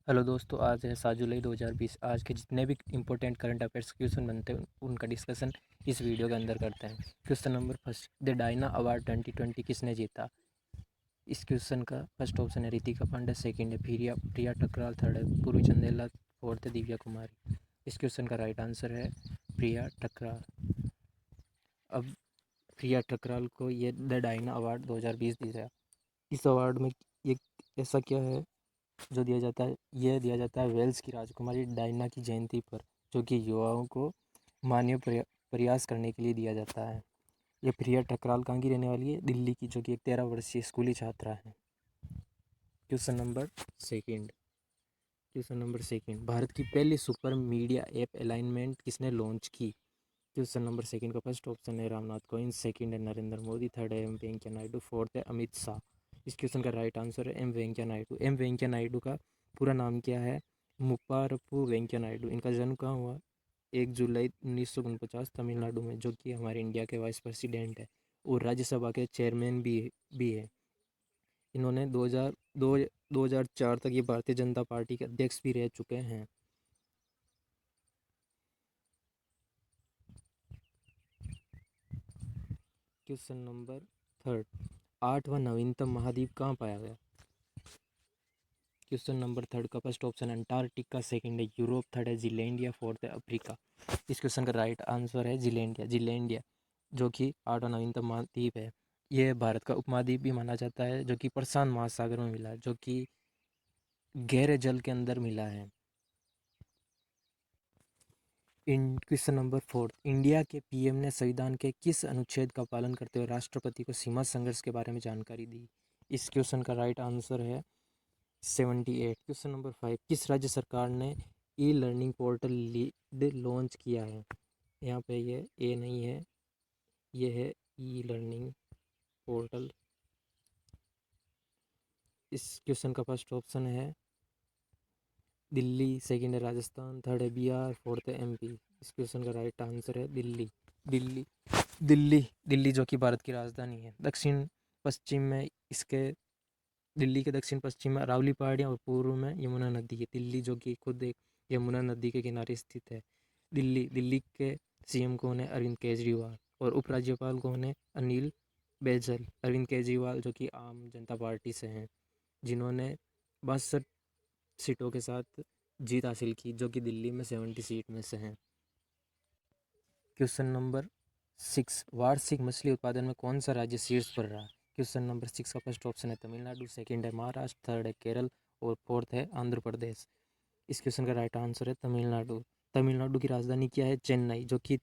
Hello दोस्तों, आज है 7 जुलाई 2020। आज के जितने भी इम्पोर्टेंट करंट अफेयर्स क्वेश्चन बनते हैं उनका डिस्कशन इस वीडियो के अंदर करते हैं। Question number first, the Diana award 2020 किसने जीता? इस क्वेश्चन का फर्स्ट ऑप्शन है रितिका पांडे, सेकंड है प्रिया टकराल, थर्ड है पूर्वी चंदेला, फोर्थ है दिव्या कुमारी। इस क्वेश्चन का राइट आंसर है प्रिया टकराल। अब प्रिया टकराल को ये द डायना अवार्ड 2020 दिया। इस अवार्ड में ये ऐसा क्या है जो दिया जाता है? यह दिया जाता है वेल्स की राजकुमारी डायना की जयंती पर, जो कि युवाओं को मानवीय प्रयास करने के लिए दिया जाता है। यह प्रिया टकराल कहाँ की रहने वाली है? दिल्ली की, जो कि एक 13 वर्षीय स्कूली छात्रा है। Question number second question number second, Bharat की पहली सुपर मीडिया ऐप अलाइनमेंट किसने लॉन्च की? क्वेश्चन नंबर सेकंड का फर्स्ट ऑप्शन है रामनाथ कोविंद, सेकंड है नरेंद्र मोदी, थर्ड है एम वेंकैया नायडू, फोर्थ है अमित शाह। इस क्वेश्चन का राइट आंसर है एम वेंकैया नायडू। एम वेंकैया नायडू का पूरा नाम क्या है? मुप्पारप्पू वेंकैया नायडू। इनका जन्म कहाँ हुआ? 1 जुलाई 1949 तमिलनाडु में, जो कि हमारे इंडिया के वाइस प्रेसिडेंट है और राज्यसभा के चेयरमैन भी है। इन्होंने 2004 तक ये भारतीय जनता पार्टी के अध्यक्ष भी रह चुके हैं। क्वेश्चन नंबर थर्ड, आठवां नवीनतम महाद्वीप कहाँ पाया गया? क्वेश्चन नंबर थर्ड का फर्स्ट ऑप्शन अंटार्कटिका, सेकंड है यूरोप, थर्ड है जीलैंडिया, फोर्थ है अफ्रीका। इस क्वेश्चन का राइट आंसर है जीलैंडिया, जो कि आठवां नवीनतम महाद्वीप है। यह भारत का उपमहाद्वीप भी माना जाता है, जो कि प्रशांत महासागर में मिला है, जो कि गहरे जल के अंदर मिला है। इन क्वेश्चन नंबर फोर्थ, इंडिया के पीएम ने संविधान के किस अनुच्छेद का पालन करते हुए राष्ट्रपति को सीमा संघर्ष के बारे में जानकारी दी? इस क्वेश्चन का राइट आंसर है 78। क्वेश्चन नंबर 5, किस राज्य सरकार ने e learning portal lead launch किया है? यहाँ पे ये ए नहीं है, ये है ई लर्निंग पोर्टल। इस क्वेश्चन का फर्स्ट ऑप्शन है दिल्ली, सेकंड है राजस्थान, थर्ड है बिहार, फोर्थ है एमपी। इस क्वेश्चन का राइट आंसर है दिल्ली। दिल्ली दिल्ली जो कि भारत की राजधानी है। दक्षिण पश्चिम में इसके दिल्ली के दक्षिण पश्चिम में अरावली पहाड़ियाँ और पूर्व में यमुना नदी है। दिल्ली जो कि खुद एक यमुना नदी के किनारे स्थित है। दिल्ली के सीएम कौन है? अरविंद केजरीवाल। और उपराज्यपाल कौन है? अनिल बैजल। अरविंद केजरीवाल जो कि आम जनता पार्टी से हैं, जिन्होंने 62 सीटों के साथ जीत हासिल की, जो कि दिल्ली में 70 सीट में से हैं। क्वेश्चन नंबर 6, वार्षिक मछली उत्पादन में कौन सा राज्य शीर्ष पर रहा? क्वेश्चन नंबर 6 का फर्स्ट ऑप्शन है तमिलनाडु, सेकंड है महाराष्ट्र, थर्ड है केरल और फोर्थ है आंध्र प्रदेश। इस क्वेश्चन का राइट आंसर है तमिलनाडु। तमिलनाडु की राजधानी क्या है? चेन्नई, जो कि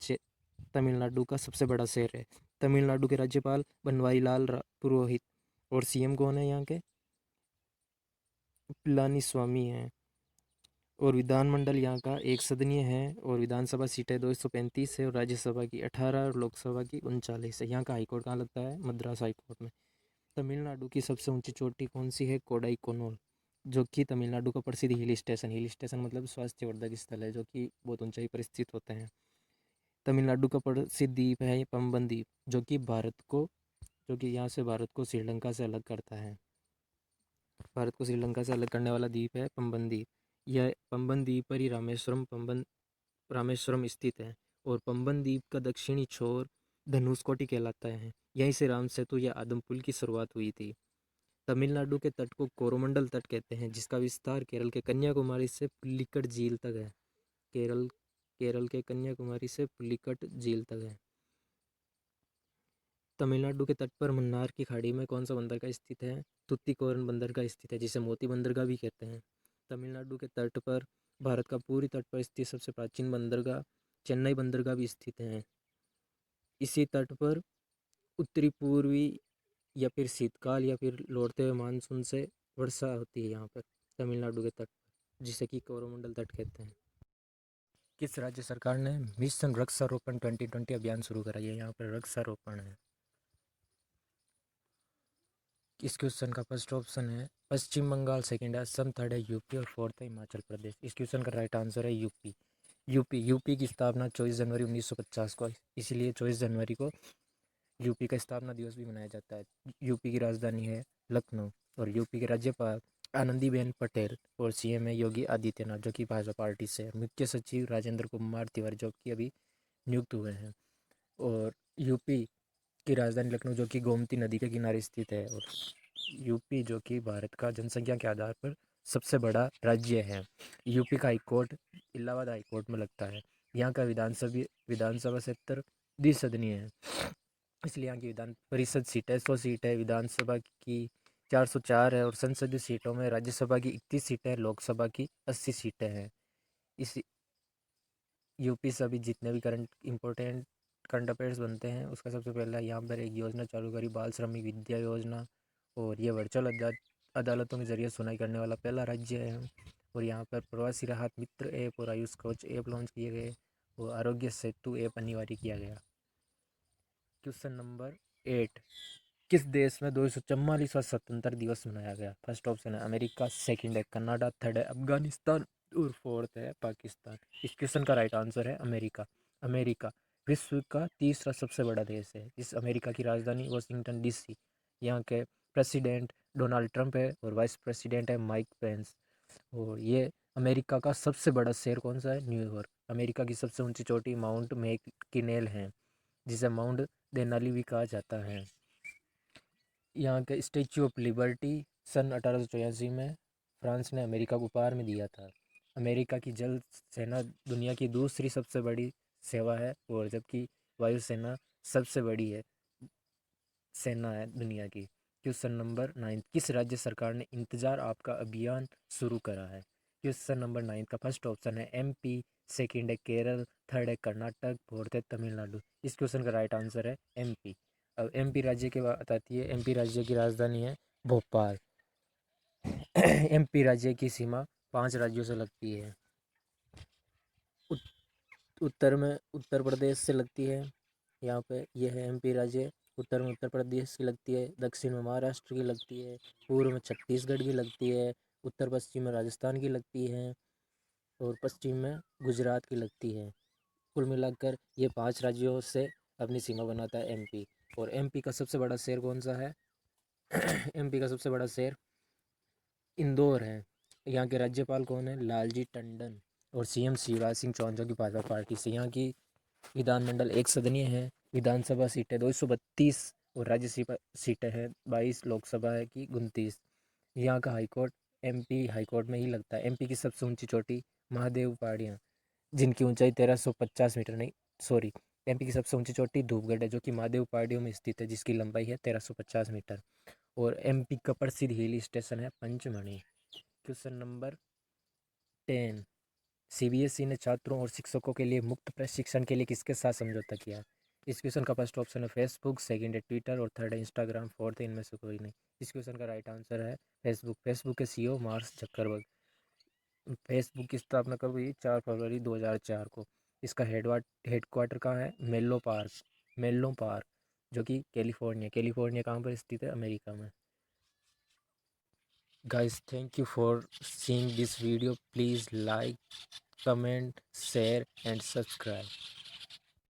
तमिलनाडु का सबसे बड़ा शहर है। तमिलनाडु के राज्यपाल बनवारीलाल पुरोहित और सीएम कौन है यहाँ के? पलानी स्वामी हैं। और विधानमंडल यहाँ का एक सदनीय है और विधानसभा सीटें 235 है और राज्यसभा की 18 और लोकसभा की 39 है। यहाँ का हाईकोर्ट कहाँ लगता है? मद्रास हाईकोर्ट में। तमिलनाडु की सबसे ऊंची चोटी कौन सी है? कोडाईकनाल, जो कि तमिलनाडु का प्रसिद्ध हिल स्टेशन मतलब स्वास्थ्यवर्धक स्थल है, जो कि बहुत ऊंचाई पर स्थित होते हैं। तमिलनाडु का प्रसिद्ध द्वीप है पंबन द्वीप, जो कि यहाँ से भारत को श्रीलंका से अलग करता है। भारत को श्रीलंका से अलग करने वाला द्वीप है पंबन द्वीप। यह पंबन द्वीप पर ही रामेश्वरम स्थित है और पंबन द्वीप का दक्षिणी छोर धनुषकोटी कहलाता है। यहीं से राम सेतु या आदम पुल की शुरुआत हुई थी। तमिलनाडु के तट को कोरोमंडल तट कहते हैं, जिसका विस्तार केरल के कन्याकुमारी से पुलिकट झील तक है। केरल केरल के कन्याकुमारी से पुलिकट झील तक है। तमिलनाडु के तट पर मन्नार की खाड़ी में कौन सा बंदरगाह स्थित है? तुतीकोरन बंदरगाह स्थित है, जिसे मोती बंदरगाह भी कहते हैं। तमिलनाडु के तट पर भारत का पूरी तट पर स्थित सबसे प्राचीन बंदरगाह चेन्नई बंदरगाह भी स्थित है। इसी तट पर उत्तरी पूर्वी या फिर शीतकाल या फिर लौटते हुए मानसून से वर्षा होती है यहाँ पर तमिलनाडु के तट पर, जिसे कि कोरोमंडल तट कहते हैं। किस राज्य सरकार ने मिशन वृक्षारोपण 2020 अभियान शुरू करा? है यहाँ पर वृक्षारोपण है। इस क्वेश्चन का फर्स्ट ऑप्शन है पश्चिम बंगाल, सेकंड है असम, थर्ड है यूपी और फोर्थ है हिमाचल प्रदेश। इस क्वेश्चन का राइट आंसर है यूपी की स्थापना 24 जनवरी 1950 को, इसलिए 24 जनवरी को यूपी का स्थापना दिवस भी मनाया जाता है। यूपी की राजधानी है लखनऊ और यूपी के राज्यपाल आनंदीबेन पटेल और सीएम है योगी आदित्यनाथ जो कि भाजपा पार्टी से है। मुख्य सचिव राजेंद्र कुमार तिवारी जो कि अभी नियुक्त हुए हैं। और यूपी की राजधानी लखनऊ जो कि गोमती नदी के किनारे स्थित है। और यूपी जो कि भारत का जनसंख्या के आधार पर सबसे बड़ा राज्य है। यूपी का हाईकोर्ट इलाहाबाद हाईकोर्ट में लगता है। यहाँ का विधानसभा क्षेत्र द्विसदनीय है, इसलिए यहाँ की विधान परिषद सीट है 100 सीट है, विधानसभा की 404 है और संसदीय सीटों में राज्यसभा की 31 सीटें हैं, लोकसभा की 80 सीटें हैं। इस यूपी से अभी जितने भी करंट अफेयर्स बनते हैं उसका सबसे पहला यहाँ पर एक योजना चालू करी, बाल श्रमिक विद्या योजना। और ये वर्चुअल अदालतों के जरिए सुनवाई करने वाला पहला राज्य है। और यहाँ पर प्रवासी राहत मित्र ऐप और आयुष कोच ऐप लॉन्च किए गए और आरोग्य सेतु ऐप अनिवार्य किया गया। क्वेश्चन नंबर 8, किस देश में 244वां स्वतंत्रता दिवस मनाया गया? फर्स्ट ऑप्शन है अमेरिका, सेकंड है कनाडा, थर्ड है अफगानिस्तान और फोर्थ है पाकिस्तान। इस क्वेश्चन का राइट आंसर है अमेरिका। अमेरिका विश्व का तीसरा सबसे बड़ा देश है। इस अमेरिका की राजधानी वाशिंगटन डीसी। यहाँ के प्रेसिडेंट डोनाल्ड ट्रंप है और वाइस प्रेसिडेंट है माइक पेंस। और ये अमेरिका का सबसे बड़ा शहर कौन सा है? न्यूयॉर्क। अमेरिका की सबसे ऊंची चोटी माउंट मैककिनेल है, जिसे माउंट देनाली भी कहा जाता है। यहाँ के स्टैच्यू ऑफ लिबर्टी सन 1884 में फ्रांस ने अमेरिका को उपहार में दिया था। अमेरिका की जल सेना दुनिया की दूसरी सबसे बड़ी सेवा है, और जबकि वायुसेना सबसे बड़ी है सेना है दुनिया की। क्वेश्चन नंबर 9, किस राज्य सरकार ने इंतजार आपका अभियान शुरू करा है? क्वेश्चन नंबर 9 का फर्स्ट ऑप्शन है एमपी, सेकंड है केरल, थर्ड है कर्नाटक, फोर्थ है तमिलनाडु। इस क्वेश्चन का राइट आंसर है एमपी। अब एमपी राज्य की बात आती है। एमपी राज्य की राजधानी है भोपाल। एमपी राज्य की सीमा 5 राज्यों से लगती है। उत्तर में उत्तर प्रदेश से लगती है। यहाँ पे यह है एमपी राज्य। उत्तर में उत्तर प्रदेश की लगती है, दक्षिण में महाराष्ट्र की लगती है, पूर्व में छत्तीसगढ़ की लगती है, उत्तर पश्चिम में राजस्थान की लगती है और पश्चिम में गुजरात की लगती है। कुल मिलाकर ये 5 राज्यों से अपनी सीमा बनाता है एमपी। और एमपी का सबसे बड़ा शहर कौन सा है? एमपी का सबसे बड़ा शहर इंदौर है। यहाँ के राज्यपाल कौन है? लालजी टंडन। और सीएम शिवराज सिंह चौहान जो कि भाजपा पार्टी से। यहाँ की विधानमंडल एक सदनीय है। विधानसभा सीटें 232 और राज्यसभा सीटें हैं 22, लोकसभा है की 29। यहाँ का हाईकोर्ट एमपी हाईकोर्ट में ही लगता है। एमपी की सबसे ऊंची चोटी महादेव पहाड़ियाँ, जिनकी ऊंचाई 1350 मीटर नहीं, सॉरी, एमपी की सबसे ऊंची चोटी धूपगढ़ है जो कि महादेव पहाड़ियों में स्थित है, जिसकी लंबाई है 1350 मीटर। और एमपी का प्रसिद्ध हिल स्टेशन है पंचमढ़ी। क्वेश्चन नंबर 10, सीबीएसई ने छात्रों और शिक्षकों के लिए मुफ्त प्रशिक्षण के लिए किसके साथ समझौता किया? इस क्वेश्चन का फर्स्ट ऑप्शन है फेसबुक, सेकंड है ट्विटर और थर्ड है इंस्टाग्राम, फोर्थ है इनमें से कोई नहीं। इस क्वेश्चन का राइट आंसर है फेसबुक। फेसबुक के सीईओ मार्क जकरबर्ग। फेसबुक की स्थापना कब हुई? 4 फरवरी 2004 को। इसका हेडक्वार्टर कहाँ है? मेलो पार्क जो कि कैलिफोर्निया कहाँ पर स्थित है? अमेरिका में। Guys, thank you for seeing this video. Please like, comment, share and subscribe.